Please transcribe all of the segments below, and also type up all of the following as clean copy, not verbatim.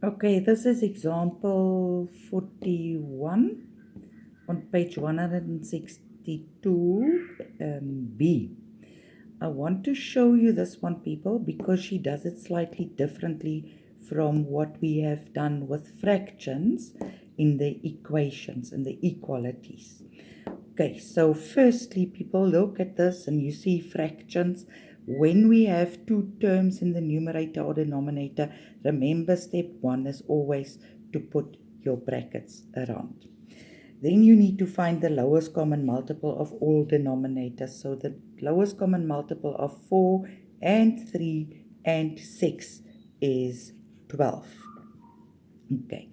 Okay, this is example 41 on page 162 B. I want to show you this one, people, because she does it slightly differently from what we have done with fractions in the equations and the equalities. Okay, so firstly, people, look at this and you see fractions. When we have two terms in the numerator or denominator, remember step one is always to put your brackets around. Then you need to find the lowest common multiple of all denominators. So the lowest common multiple of 4 and 3 and 6 is 12. Okay.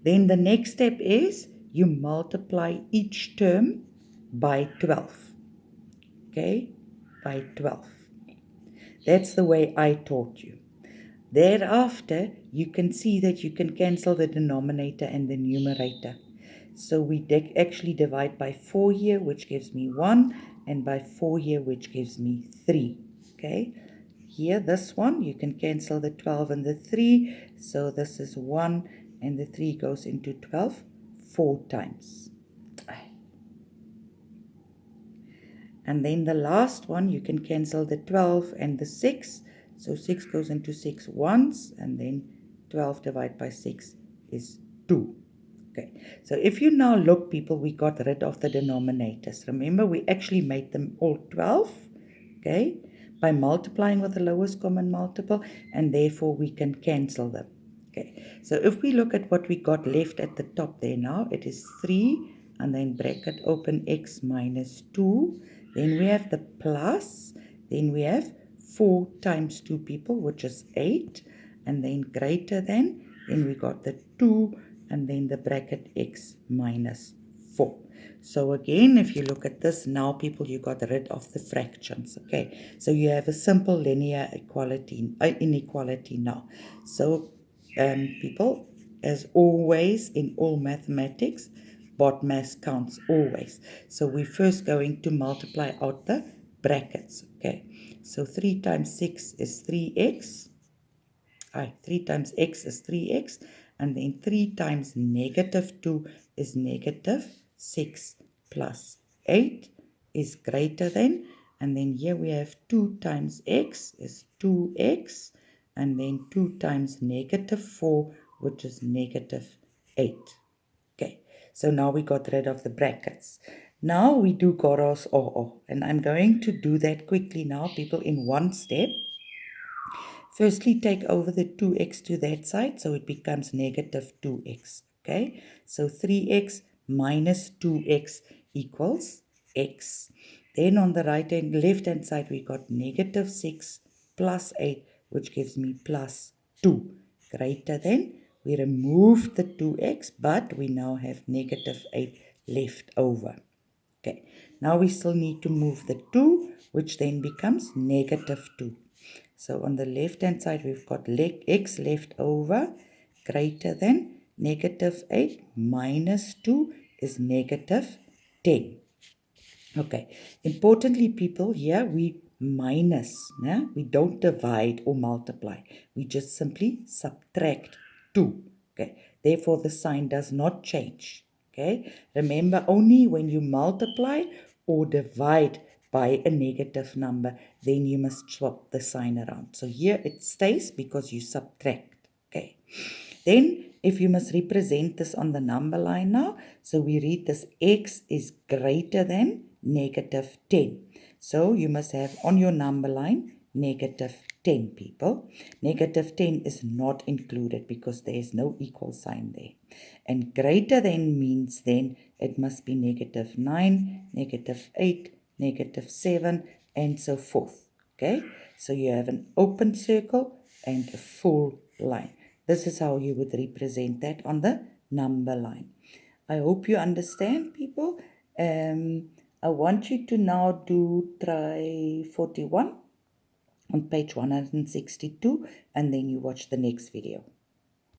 Then the next step is you multiply each term by 12. Okay? By 12. That's the way I taught you. Thereafter, you can see that you can cancel the denominator and the numerator. So we actually divide by 4 here, which gives me 1, and by 4 here, which gives me 3. Okay? Here, this one, you can cancel the 12 and the 3. So this is 1, and the 3 goes into 12 4 times. And then the last one, you can cancel the 12 and the 6. So 6 goes into 6 once, and then 12 divided by 6 is 2. Okay, so if you now look, people, we got rid of the denominators. Remember, we actually made them all 12, okay, by multiplying with the lowest common multiple, and therefore we can cancel them. Okay, so if we look at what we got left at the top there now, it is 3, and then bracket open x minus 2. Then we have the plus, then we have 4 times 2, people, which is 8, and then greater than, then we got the 2, and then the bracket x minus 4. So again, if you look at this now, people, you got rid of the fractions. Okay, so you have a simple linear inequality now. So people, as always in all mathematics, BODMAS counts always. So we're first going to multiply out the brackets. Okay, so 3 times 6 is 3x. 3 times x is 3x, and then 3 times negative 2 is negative 6 plus 8 is greater than, and then here we have 2 times x is 2x, and then 2 times negative 4, which is negative 8. Okay, so now we got rid of the brackets. Now we do Goro's OO, and I'm going to do that quickly now, people, in one step. Firstly, take over the 2x to that side, so it becomes negative 2x. Okay, so 3x minus 2x equals x. Then on the left hand side, we got negative 6 plus 8, which gives me plus 2. Greater than, we removed the 2x, but we now have negative 8 left over. Okay, now we still need to move the 2, which then becomes negative 2. So on the left hand side, we've got x left over greater than negative 8 minus 2 is negative 10. Okay, importantly, people, here we minus, we don't divide or multiply. We just simply subtract 2. Okay, therefore the sign does not change. Okay, remember, only when you multiply or divide by a negative number, then you must swap the sign around. So here it stays because you subtract. Okay, then if you must represent this on the number line now, so we read this x is greater than negative 10. So you must have on your number line negative 10, people. Negative 10 is not included because there is no equal sign there. And greater than means then it must be negative 9, negative 8, negative 7, and so forth. Okay, so you have an open circle and a full line. This is how you would represent that on the number line. I hope you understand, people. I want you to now try 41 on page 162, and then you watch the next video.